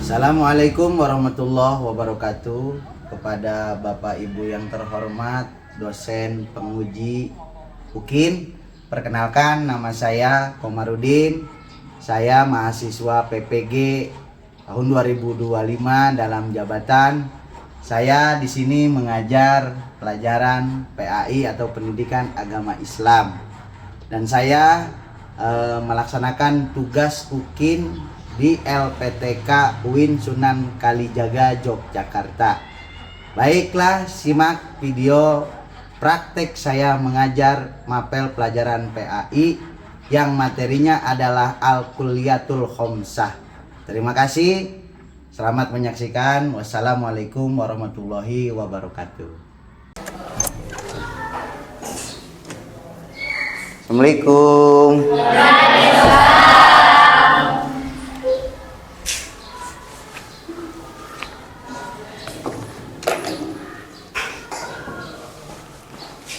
Assalamualaikum warahmatullahi wabarakatuh. Kepada Bapak Ibu yang terhormat, dosen penguji UKIN, perkenalkan nama saya Komarudin. Saya mahasiswa PPG tahun 2025 dalam jabatan. Saya di sini mengajar pelajaran PAI atau Pendidikan Agama Islam. Dan saya melaksanakan tugas UKIN di LPTK UIN Sunan Kalijaga, Yogyakarta. Baiklah, simak video praktek saya mengajar mapel pelajaran PAI yang materinya adalah Al-Kulliyatul Khomsah. Terima kasih. Selamat menyaksikan. Wassalamualaikum warahmatullahi wabarakatuh. Assalamualaikum.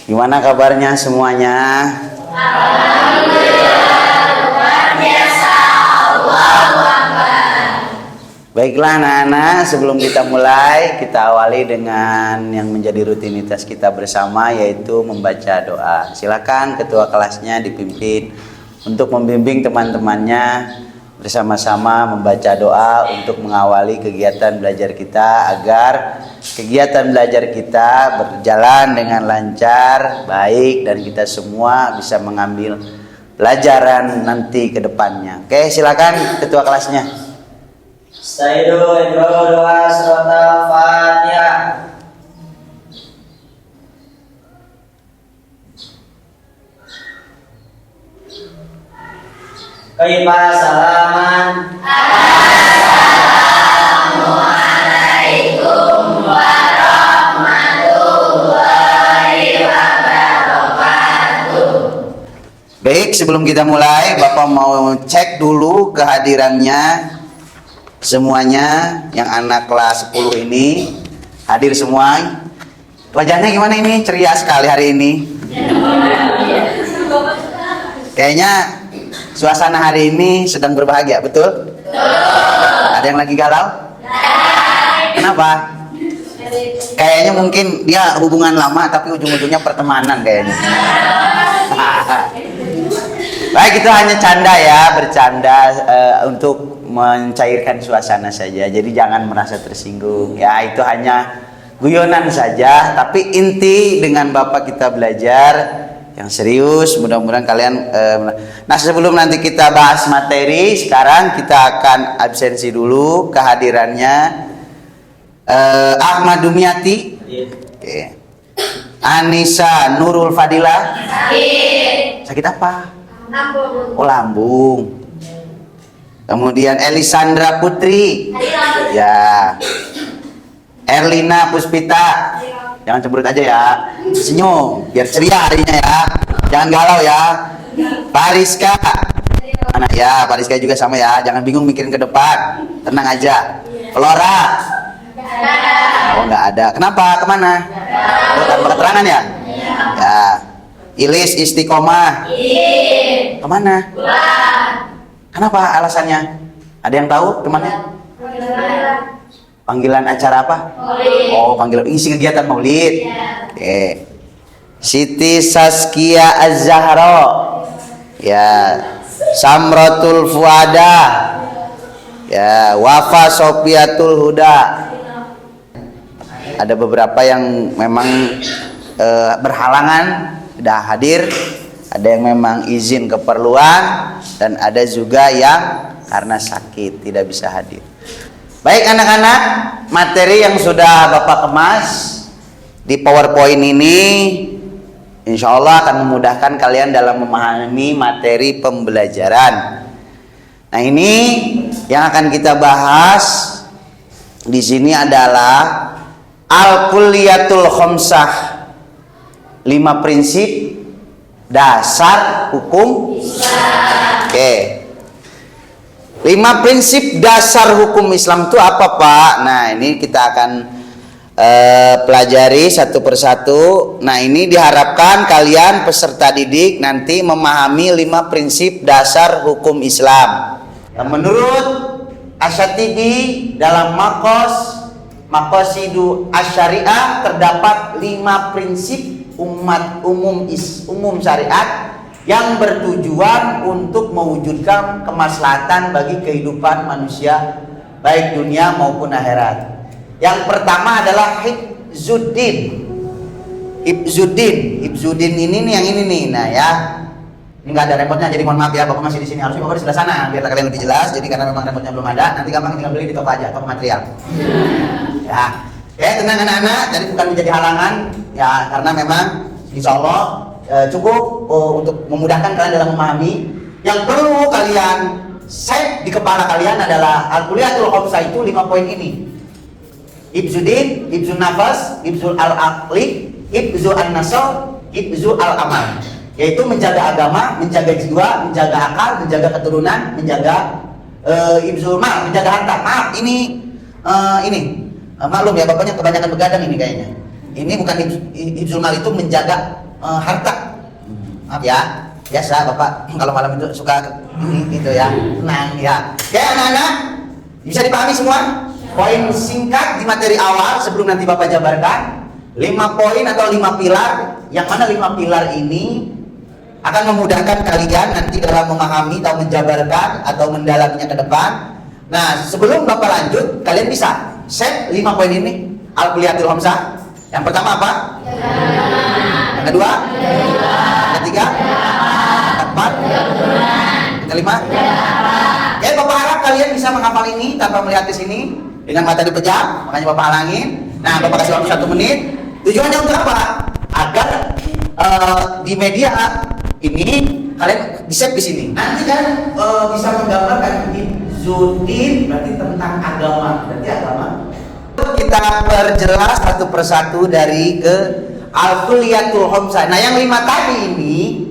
Gimana kabarnya semuanya? Alhamdulillah, luar biasa. Allahu Akbar. Baiklah anak-anak, sebelum kita mulai, kita awali dengan yang menjadi rutinitas kita bersama, yaitu membaca doa. Silakan ketua kelasnya dipimpin untuk membimbing teman-temannya bersama-sama membaca doa untuk mengawali kegiatan belajar kita, agar kegiatan belajar kita berjalan dengan lancar, baik, dan kita semua bisa mengambil pelajaran nanti ke depannya. Oke, silakan ketua kelasnya. Astaidu iqra'u doa surat al-Fatihah. Kaifa salaman. Assalamualaikum warahmatullahi wabarakatuh. Baik, sebelum kita mulai, Bapak mau cek dulu kehadirannya semuanya. Yang anak kelas 10 ini hadir semua. Wajahnya gimana ini? Ceria sekali hari ini. Kayaknya suasana hari ini sedang berbahagia, betul? Ada yang lagi galau? Kenapa? Kayaknya mungkin dia hubungan lama tapi ujung-ujungnya pertemanan kayaknya. Baik, itu hanya canda ya, bercanda untuk mencairkan suasana saja. Jadi jangan merasa tersinggung. Ya, itu hanya guyonan saja, tapi inti dengan Bapak kita belajar yang serius. Mudah-mudahan kalian nah, sebelum nanti kita bahas materi, sekarang kita akan absensi dulu kehadirannya Ahmad Dumiati. Oke. Anissa Nurul Fadilah. Sakit apa? Oh, lambung. Kemudian Elisandra Putri. Ya. Erlina Puspita. Jangan cemberut aja ya. Senyum biar ceria harinya ya. Jangan galau ya. Pariska. Mana ya? Pariska juga sama ya. Jangan bingung mikirin ke depan. Tenang aja. Flora. Oh, nggak ada. Kenapa? Kemana? Oh, tanpa keterangan ya? Ya. Ilis Istiqomah. Kemana? Kenapa alasannya? Ada yang tahu kemana? Panggilan acara apa? Maulid. Oh, panggilan isi kegiatan Maulid. Oke. Siti Saskia Az-Zahra. Ya. Samratul Fuada. Ya, Wafa Sofiatul Huda. Ada beberapa yang memang berhalangan tidak hadir, ada yang memang izin keperluan, dan ada juga yang karena sakit tidak bisa hadir. Baik anak-anak, materi yang sudah Bapak kemas di PowerPoint ini insya Allah akan memudahkan kalian dalam memahami materi pembelajaran. Nah, ini yang akan kita bahas di sini adalah Al-Kulliyatul Khomsah, 5 prinsip dasar hukum Islam. Oke. 5 prinsip dasar hukum Islam itu apa, Pak? Nah, ini kita akan pelajari satu persatu. Nah, ini diharapkan kalian peserta didik nanti memahami 5 prinsip dasar hukum Islam. Nah, menurut Asyatibi dalam Maqasidu Asyariah terdapat 5 prinsip umum syariat yang bertujuan untuk mewujudkan kemaslahatan bagi kehidupan manusia baik dunia maupun akhirat. Yang pertama adalah hifzuddin. Hifzuddin ini nih, yang ini nih. Nah ya, ini nggak ada remote-nya, jadi mohon maaf ya, Bapak masih di sini. Harusnya Bapak di sebelah sana biar kalian lebih jelas. Jadi karena memang remote-nya belum ada, nanti gampang tinggal beli di toko aja, toko material. Ya, tenang anak-anak, jadi bukan menjadi halangan ya, karena memang insya Allah cukup untuk memudahkan kalian dalam memahami. Yang perlu kalian set di kepala kalian adalah Al-Kuliyatul Khamsah itu 5 poin ini. Hifzuddin, hifzun nafas, hifzul al-aqli, hifzul an-nasl, hifzul al-amal. Yaitu menjaga agama, menjaga jiwa, menjaga akal, menjaga keturunan, menjaga hifzul mal, menjaga harta. Maaf, ini maklum ya, bapaknya kebanyakan begadang ini kayaknya. Ini bukan hifzul mal, itu menjaga harta. Maaf ya, biasa bapak kalau malam itu suka gitu ya, tenang ya. Oke anak-anak, bisa dipahami semua? Poin singkat di materi awal sebelum nanti bapak jabarkan 5 poin atau 5 pilar, yang mana 5 pilar ini akan memudahkan kalian nanti dalam memahami atau menjabarkan atau mendalaminya ke depan. Nah sebelum bapak lanjut, kalian bisa set 5 poin ini Al-Kuliyatul Khamsah. Yang pertama apa? Yang kedua? Yang ketiga? Yang keempat? Yang kelima? Ya, Bapak harap kalian bisa menghafal ini tanpa melihat ke sini dengan mata dipejam, makanya Bapak halangin. Nah, Bapak kasih waktu 1 menit. Tujuannya untuk apa? Agar di media ini kalian di-save di sini. Nanti kan bisa menggambarkan hifzuddin berarti tentang agama, berarti agama. Kita perjelas satu persatu dari ke Al-Kuliyatul Khamsah. Nah, yang 5 tadi ini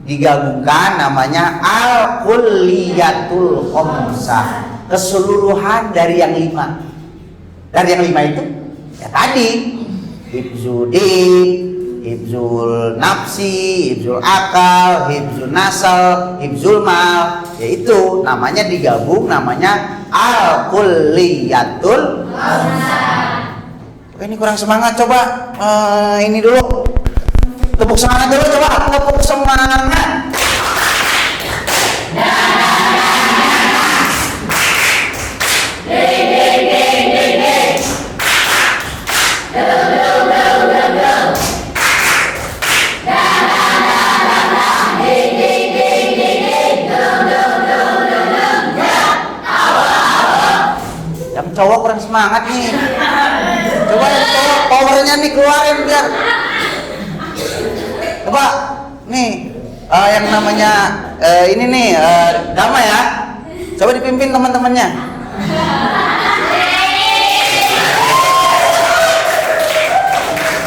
digabungkan namanya Al-Kuliyatul Khamsah. Keseluruhan dari yang 5. Dari yang 5 itu ya tadi hifzuddin, hifzul nafsi, hifzul akal, hifzul nasal, hifzul mal, yaitu namanya digabung namanya Al-Kuliyatul Khamsah. Ini kurang semangat, coba ini dulu. Tepuk semangat dulu, coba tepuk semangat. Yang cowok kurang semangat nih. Coba yang cowok powernya nih keluarin biar. Coba nih yang namanya ini nih Dama ya. Coba dipimpin teman-temannya.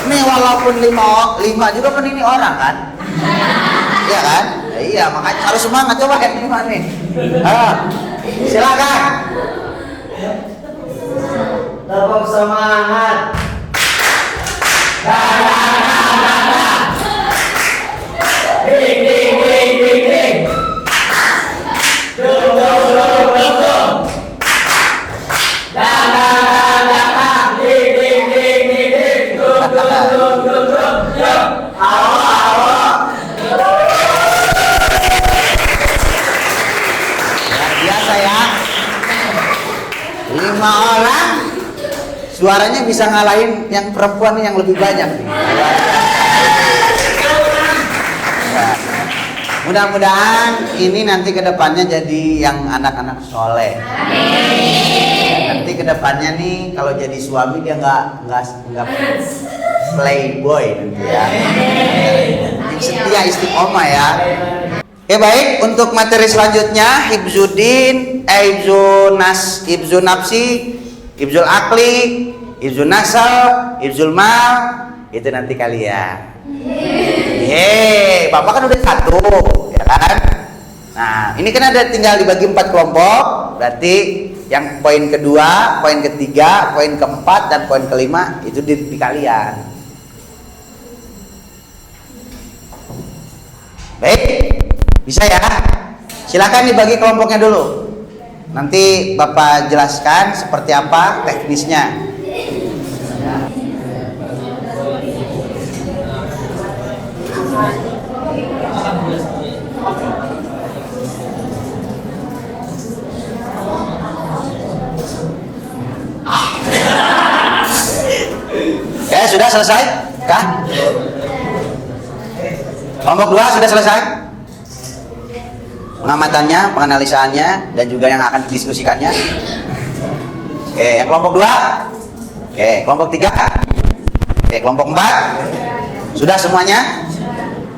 Nih walaupun 5 juga kan ini orang kan. Iya kan? Ya, iya makanya harus semangat. Coba yang 5 nih. Silakan. Tepuk semangat. Ding ding ding ding ding. Dum dum dum dum dum. Dang dang dang dang dang. Ding ding ding ding ding. Dum dum dum dum dum. Dum. Awo awo. Luar biasa ya. 5 orang suaranya bisa ngalahin yang perempuan yang lebih banyak. Ya. Mudah-mudahan ini nanti kedepannya jadi yang anak-anak soleh. Nanti kedepannya nih kalau jadi suami dia nggak playboy nanti ya. Yang setia istiqomah ya. Oke baik, untuk materi selanjutnya hifzuddin, hifzun nafsi, hifzul akli, hifzun nasal, hifzul mal, itu nanti kalian. Bapak kan udah 1, ya kan? Nah, ini kan ada tinggal dibagi 4 kelompok, berarti yang poin kedua, poin ketiga, poin keempat, dan poin kelima itu di kalian. Baik, bisa ya? Silakan dibagi kelompoknya dulu. Nanti Bapak jelaskan seperti apa teknisnya. Ya, sudah selesai? Kah? Kelompok 2 sudah selesai? Pengamatannya, penganalisaannya, dan juga yang akan didiskusikannya. Oke, yang kelompok 2. Oke, kelompok 3. Oke, kelompok 4. Sudah semuanya?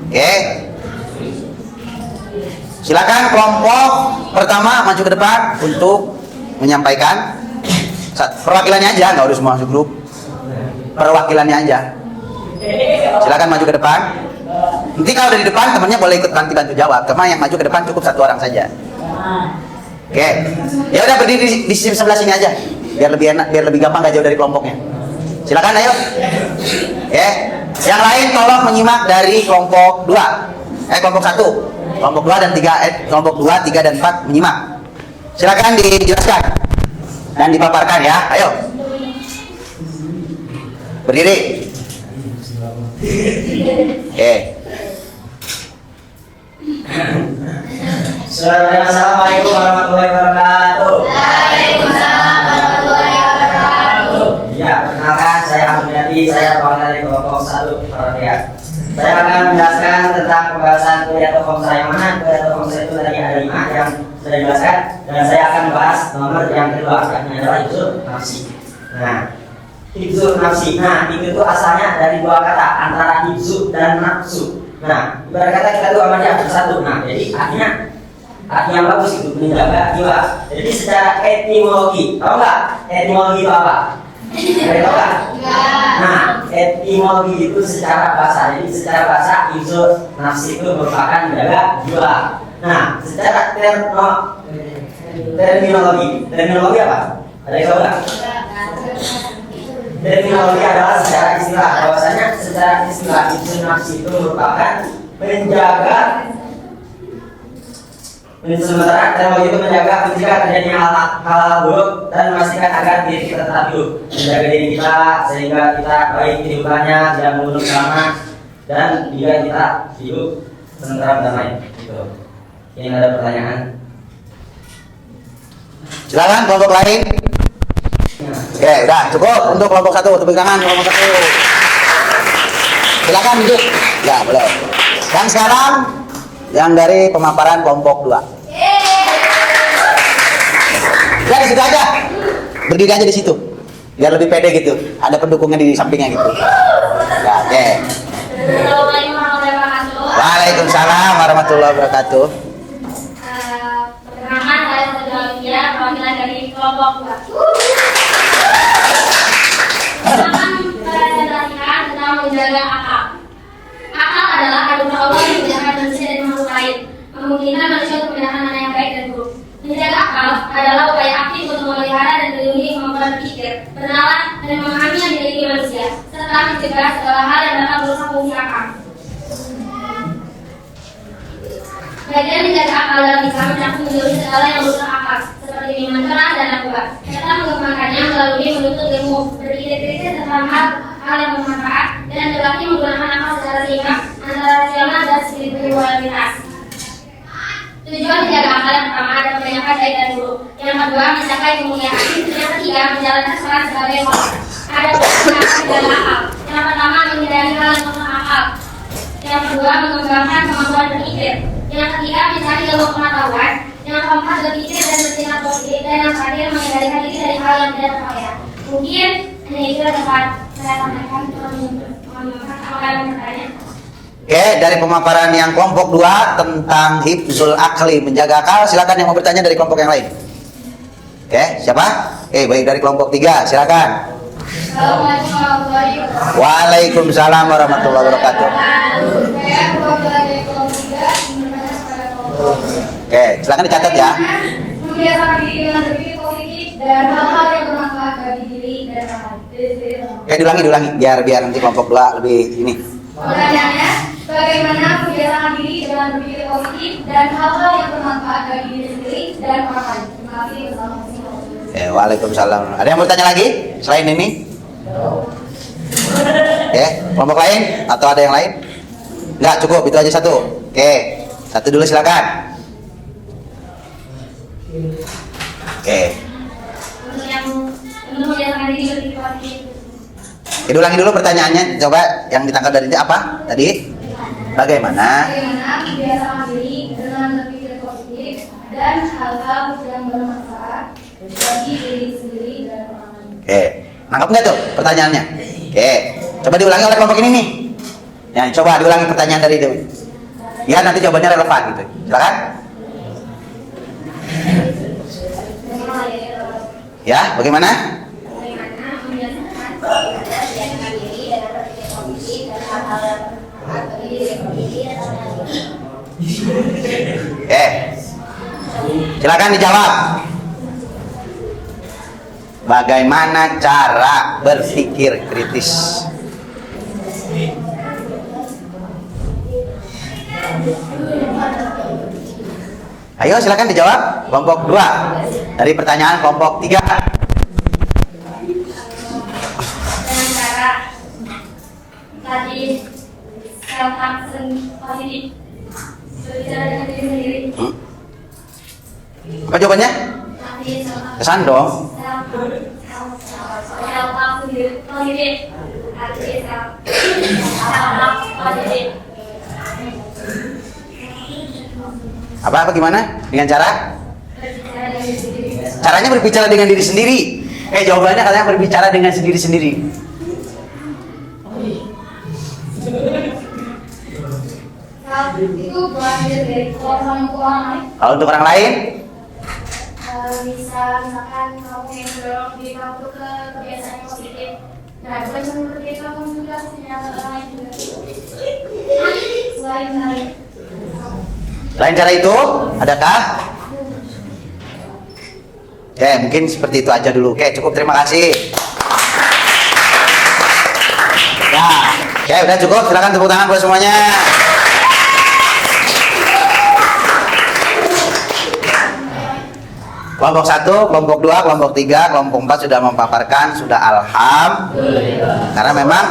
Oke. Silakan kelompok pertama maju ke depan untuk menyampaikan. Perwakilannya aja, nggak harus masuk grup. Perwakilannya aja. Silakan maju ke depan. Nanti kalau dari depan temannya boleh ikut bantu jawab. Cuma yang maju ke depan cukup 1 orang saja. Oke. Ya udah berdiri di sisi sebelah sini aja. Biar lebih enak, biar lebih gampang nggak jauh dari kelompoknya. Silakan ayo. Oke. Yang lain tolong menyimak dari kelompok 2. Kelompok 1. Kelompok 2 dan 3 kelompok 2, 3 dan 4 menyimak. Silakan dijelaskan dan dipaparkan ya. Ayo. Berdiri. Oke. Assalamualaikum warahmatullahi wabarakatuh. Waalaikumsalam warahmatullahi wabarakatuh. Ya, perkenalkan saya Abdul Yati, saya pengajar dari kelompok 1 Paradia. Saya akan menjelaskan tentang pembahasan kuliah tokoh saya, yang mana kuliah tokoh saya itu tadi ada 5 yang sudah dijelaskan, dan saya akan membahas nomor yang kedua, yakni adalah hibzul nafsi. Nah, hibzul nafsi, nah itu asalnya dari 2 kata, antara hibzu dan nafsu. Nah, ibarat kata kita tuh amalnya bersatu. Nah, jadi artinya yang bagus itu menjaga jiwa. Jadi secara etimologi, tahu nggak etimologi itu apa? Tahu nggak? Nah, etimologi itu secara bahasa. Jadi secara bahasa hibzul nafsi itu merupakan menjaga jiwa. Nah, secara terminologi apa? Ada yang tahu nggak? Terminologi adalah secara istilah, bahwasanya secara istilah hibzul nafsi itu merupakan menjaga. Sementara terminologi itu menjaga mencegah terjadinya hal-hal buruk dan memastikan agar diri kita tetap hidup, menjaga diri kita sehingga kita baik kehidupannya, tidak melulu selama, dan juga kita hidup sementara damai. Gitu. Ini ada pertanyaan? Silakan kelompok lain. Oke, udah cukup untuk kelompok 1. Tepuk tangan kelompok 1. Silakan duduk. Ya, boleh. Dan sekarang yang dari pemaparan kelompok 2. Ya, di situ aja. Berdiri aja di situ. Biar lebih pede gitu. Ada pendukungnya di sampingnya gitu. Ya, oke. Assalamualaikum warahmatullahi wabarakatuh. Waalaikumsalam warahmatullahi wabarakatuh. Perkenalkan saya Sejauhia, perwakilan dari kelompok 2. Akan saya jelaskan tentang menjaga akal. Akal adalah anugerah Allah yang menjadikan manusia dari makhluk lain, memungkinkan manusia untuk membedakan mana yang baik dan buruk. Menjaga akal adalah upaya aktif untuk memelihara dan melindungi kemampuan berpikir, bernalar, dan memahami yang dimiliki manusia, serta mencegah segala hal yang dapat merusak fungsi akal. Bagian menjaga akal dalam Islam mencakup menjauhi segala yang merusak akal, seperti minuman keras dan narkoba, serta mengembangkannya melalui menuntut ilmu, berpikir kritis tentang hal yang bermanfaat, dan berlatih menggunakan akal secara seimbang antara rasional dan spiritualitas. Tujuan menjaga akal yang pertama adalah membenarkan baik dan buruk. Yang kedua, mencapai kemuliaan. Yang ketiga, menjalankan peran sebagai host. Ada beberapa menjaga akal. Yang pertama, menghindari hal yang merusak akal. Yang kedua, mengembangkan kemampuan berpikir. Yang ketiga, mencari ilmu pengetahuan. Yang keempat, berpikir dan bertindak positif. Dan yang terakhir, mengendalikan diri dari hal yang tidak terbayar. Mungkin hanya itu yang dapat saya sampaikan untuk mengembangkan apakah yang bertanya. Oke, dari pemaparan yang kelompok 2 tentang hibzul akli, menjaga akal, silakan yang mau bertanya dari kelompok yang lain. Oke, siapa? Oke, baik dari kelompok 3, silakan. Assalamualaikum warahmatullahi wabarakatuh. Waalaikumsalam warahmatullahi wabarakatuh. Saya perwakilan dari kelompok 3 ingin bertanya kepada kelompok. Oke, silakan dicatat ya. Membiasakan diri dengan berpikir positif dan hal-hal yang bermanfaat bagi diri dan orang lain. Oke, diulangi biar nanti kelompok 2 lebih ini. Pertanyaannya, bagaimana membiasakan diri dengan berpikir positif dan hal-hal yang bermanfaat bagi diri sendiri dan orang lain? kasih. Wassalamualaikum. Waalaikumsalam. Ada yang mau tanya lagi selain ini? Oke, kelompok lain atau ada yang lain? Enggak, cukup itu aja satu. Oke, satu dulu silakan. Oke. Untuk yang menjelaskan diri lebih kuat. Kita ulangi dulu pertanyaannya. Coba yang ditangkap dari itu apa tadi? Bagaimana Kebiasaan diri dengan berpikir positif dan hal-hal yang bermanfaat bagi diri sendiri dan orang lain. Oke, nangkap nggak tuh pertanyaannya? Oke, coba diulangi oleh kelompok ini nih. Ya, coba diulangi pertanyaan dari itu. Ya, nanti jawabannya relevan gitu. Silakan. Ya, bagaimana? Bagaimana menjelaskan kebiasaan diri dengan berpikir positif dan hal-hal yang bermanfaat bagi diri sendiri dan orang lain. Oke, silakan dijawab. Bagaimana cara berpikir kritis? Ayo silakan dijawab. Kelompok 2 dari pertanyaan kelompok 3. Dengan cara tadi self action positif berbicara dengan diri sendiri. Apa jawabannya? Tadi self Kesan dong. positif. Tadi self positif. Apa gimana? Dengan cara? Berbicara dengan diri sendiri. Caranya berbicara dengan diri sendiri. Jawabannya katanya berbicara dengan sendiri-sendiri. Self itu belajar dari orang lain. Kalau untuk orang lain? Misalkan kamu yang mendorong diri kamu ke kebiasaan yang positif. Nah, bukan cuma seperti kamu juga, ternyata orang lain juga. Selain lain. Lain cara itu? Adakah? Oke, mungkin seperti itu aja dulu. Oke, cukup, terima kasih. Ya, oke, udah cukup. Silakan tepuk tangan buat semuanya. Kelompok 1, kelompok 2, kelompok 3, kelompok 4 sudah memaparkan, sudah alhamdulillah. Karena memang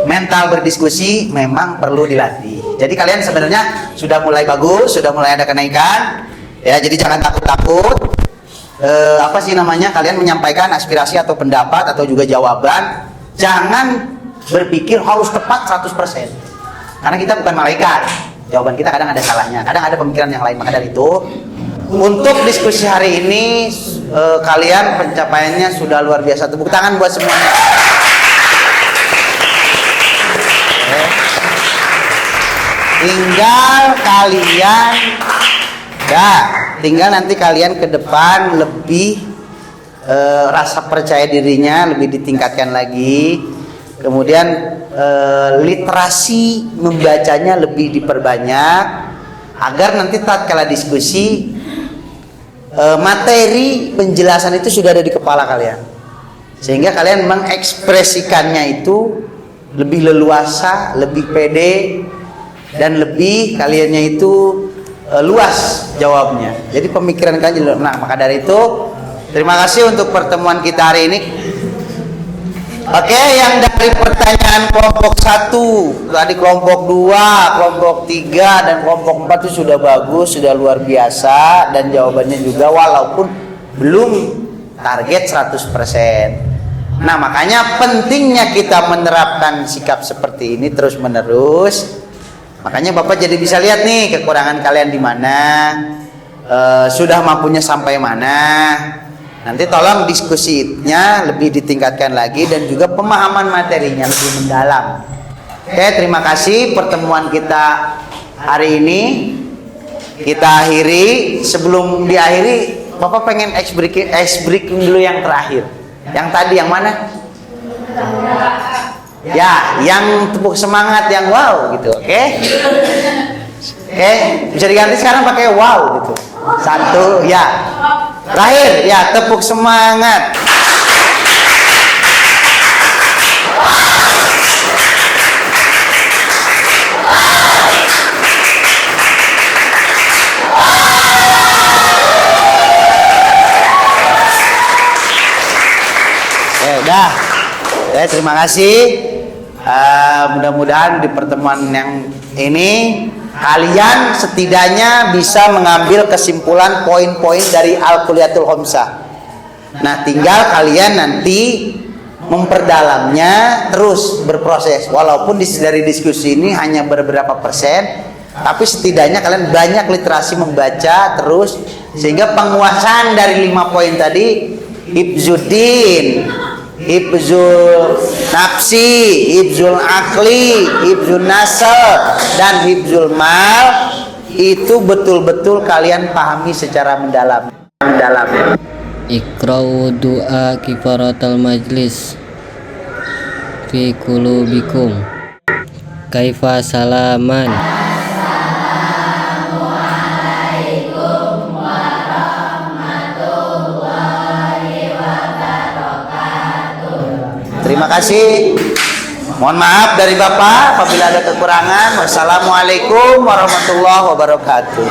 mental berdiskusi memang perlu dilatih. Jadi kalian sebenarnya sudah mulai bagus, sudah mulai ada kenaikan. Ya, jadi jangan takut-takut. Apa sih namanya? Kalian menyampaikan aspirasi atau pendapat atau juga jawaban. Jangan berpikir harus tepat 100%. Karena kita bukan malaikat. Jawaban kita kadang ada salahnya, kadang ada pemikiran yang lain. Maka dari itu, untuk diskusi hari ini kalian pencapaiannya sudah luar biasa. Tepuk tangan buat semuanya. Tinggal nanti kalian ke depan lebih rasa percaya dirinya lebih ditingkatkan lagi. Kemudian literasi membacanya lebih diperbanyak agar nanti tatkala diskusi materi penjelasan itu sudah ada di kepala kalian, sehingga kalian mengekspresikannya itu lebih leluasa, lebih pede, dan lebih kaliannya itu luas jawabnya. Jadi pemikiran kalian. Nah, maka dari itu terima kasih untuk pertemuan kita hari ini. Oke, yang dari pertanyaan kelompok 1, tadi kelompok 2, kelompok 3, dan kelompok 4 itu sudah bagus, sudah luar biasa, dan jawabannya juga walaupun belum target 100%. Nah, makanya pentingnya kita menerapkan sikap seperti ini terus menerus. Makanya Bapak jadi bisa lihat nih kekurangan kalian di mana, sudah mampunya sampai mana. Nanti tolong diskusinya lebih ditingkatkan lagi dan juga pemahaman materinya lebih mendalam. Oke, terima kasih pertemuan kita hari ini. Kita akhiri. Sebelum diakhiri, Bapak pengen ice breaking dulu yang terakhir. Yang tadi yang mana? Ya, yang tepuk semangat, yang wow gitu. Oke? Oke, bisa diganti sekarang pakai wow gitu. 1, ya. Terakhir, ya, tepuk semangat. Udah. Ya, terima kasih. Mudah-mudahan di pertemuan yang ini kalian setidaknya bisa mengambil kesimpulan poin-poin dari Al-Kuliyatul Khamsah. Nah, tinggal kalian nanti memperdalamnya, terus berproses. Walaupun dari diskusi ini hanya beberapa persen, tapi setidaknya kalian banyak literasi membaca terus, sehingga penguasaan dari 5 poin tadi, hifzuddin, hifzul nafsi, hifzul akli, hifzul nasl, dan hifzul mal, itu betul-betul kalian pahami secara mendalam. Iqra'u du'a kifaratal majlis fi qulubikum kaifa salaman. Terima kasih. Mohon maaf dari Bapak apabila ada kekurangan. Wassalamualaikum warahmatullahi wabarakatuh.